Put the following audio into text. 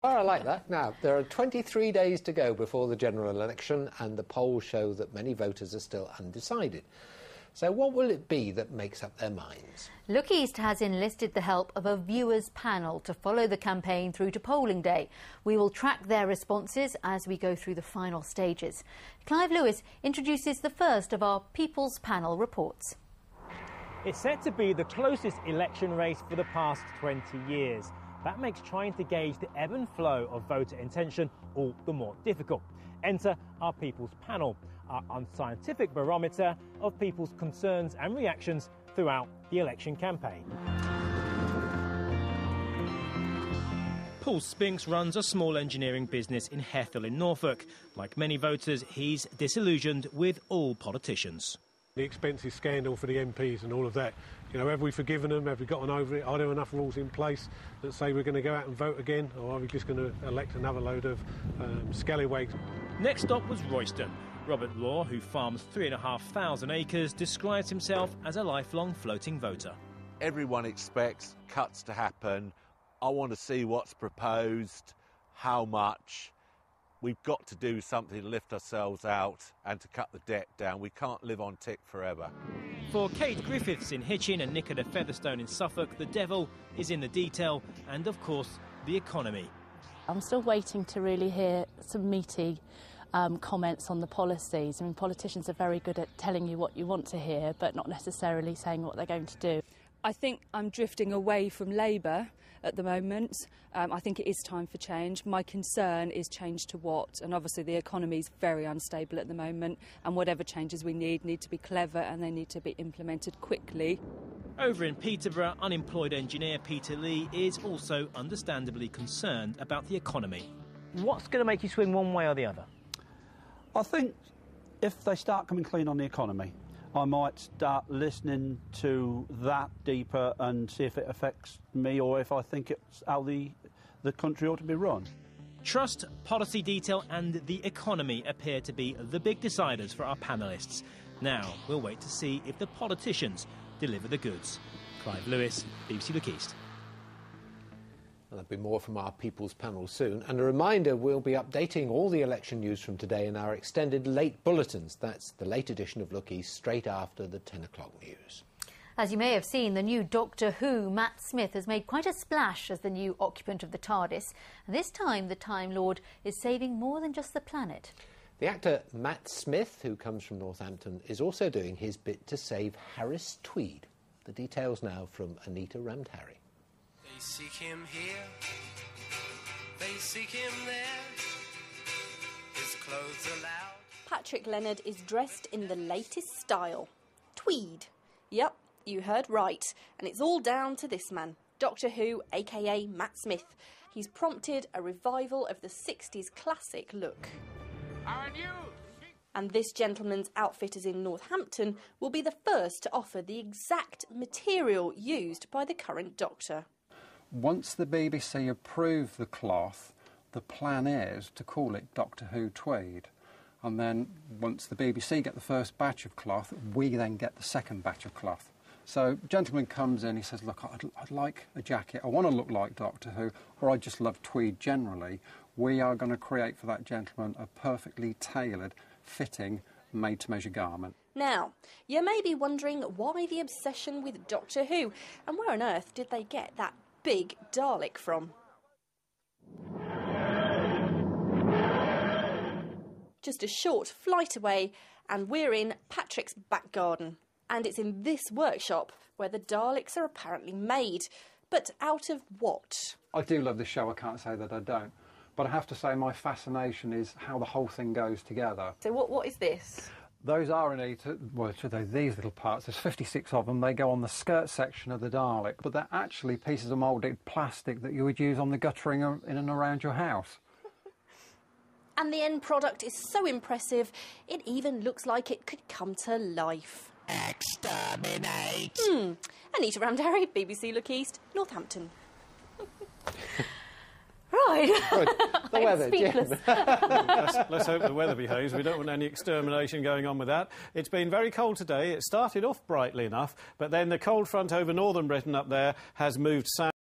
Oh, I like that. Now, there are 23 days to go before the general election, and the polls show that many voters are still undecided. So what will it be that makes up their minds? Look East has enlisted the help of a viewers' panel to follow the campaign through to polling day. We will track their responses as we go through the final stages. Clive Lewis introduces the first of our People's Panel reports. It's said to be the closest election race for the past 20 years. That makes trying to gauge the ebb and flow of voter intention all the more difficult. Enter our People's Panel, our unscientific barometer of people's concerns and reactions throughout the election campaign. Paul Spinks runs a small engineering business in Hethel in Norfolk. Like many voters, he's disillusioned with all politicians. The expensive scandal for the MPs and all of that. You know, have we forgiven them? Have we gotten over it? Are there enough rules in place that say we're going to go out and vote again? Or are we just going to elect another load of scallywags? Next stop was Royston. Robert Law, who farms 3,500 acres, describes himself as a lifelong floating voter. Everyone expects cuts to happen. I want to see what's proposed, how much. We've got to do something to lift ourselves out and to cut the debt down. We can't live on tick forever. For Kate Griffiths in Hitchin and Nicola Featherstone in Suffolk, the devil is in the detail and, of course, the economy. I'm still waiting to really hear some meaty comments on the policies. I mean, politicians are very good at telling you what you want to hear, but not necessarily saying what they're going to do. I think I'm drifting away from Labour at the moment. I think it is time for change. My concern is change to what? And obviously the economy is very unstable at the moment, and whatever changes we need to be clever and they need to be implemented quickly. Over in Peterborough, unemployed engineer Peter Lee is also understandably concerned about the economy. What's going to make you swing one way or the other? I think if they start coming clean on the economy, I might start listening to that deeper and see if it affects me or if I think it's how the country ought to be run. Trust, policy detail and the economy appear to be the big deciders for our panellists. Now we'll wait to see if the politicians deliver the goods. Clive Lewis, BBC Look East. There'll be more from our People's Panel soon. And a reminder, we'll be updating all the election news from today in our extended late bulletins. That's the late edition of Look East, straight after the 10 o'clock news. As you may have seen, the new Doctor Who, Matt Smith, has made quite a splash as the new occupant of the TARDIS. And this time, the Time Lord is saving more than just the planet. The actor Matt Smith, who comes from Northampton, is also doing his bit to save Harris Tweed. The details now from Anita Ramdhari. They seek him here, they seek him there, his clothes are loud. Patrick Leonard is dressed in the latest style. Tweed. Yep, you heard right. And it's all down to this man, Doctor Who, aka Matt Smith. He's prompted a revival of the 60s classic look. And this gentleman's outfitters in Northampton will be the first to offer the exact material used by the current Doctor. Once the BBC approve the cloth, the plan is to call it Doctor Who Tweed. And then once the BBC get the first batch of cloth, we then get the second batch of cloth. So a gentleman comes in, he says, look, I'd like a jacket, I want to look like Doctor Who, or I just love tweed generally. We are going to create for that gentleman a perfectly tailored, fitting, made-to-measure garment. Now, you may be wondering why the obsession with Doctor Who, and where on earth did they get that big Dalek from? Just a short flight away and we're in Patrick's back garden. And it's in this workshop where the Daleks are apparently made. But out of what? I do love this show, I can't say that I don't. But I have to say my fascination is how the whole thing goes together. So what is this? Those R&D, well, these little parts, there's 56 of them, they go on the skirt section of the Dalek, but they're actually pieces of moulded plastic that you would use on the guttering in and around your house. And the end product is so impressive, it even looks like it could come to life. Exterminate! Anita Ramdhari, BBC Look East, Northampton. Right. The weather, Jim. Let's hope the weather behaves. We don't want any extermination going on with that. It's been very cold today. It started off brightly enough, but then the cold front over northern Britain up there has moved south.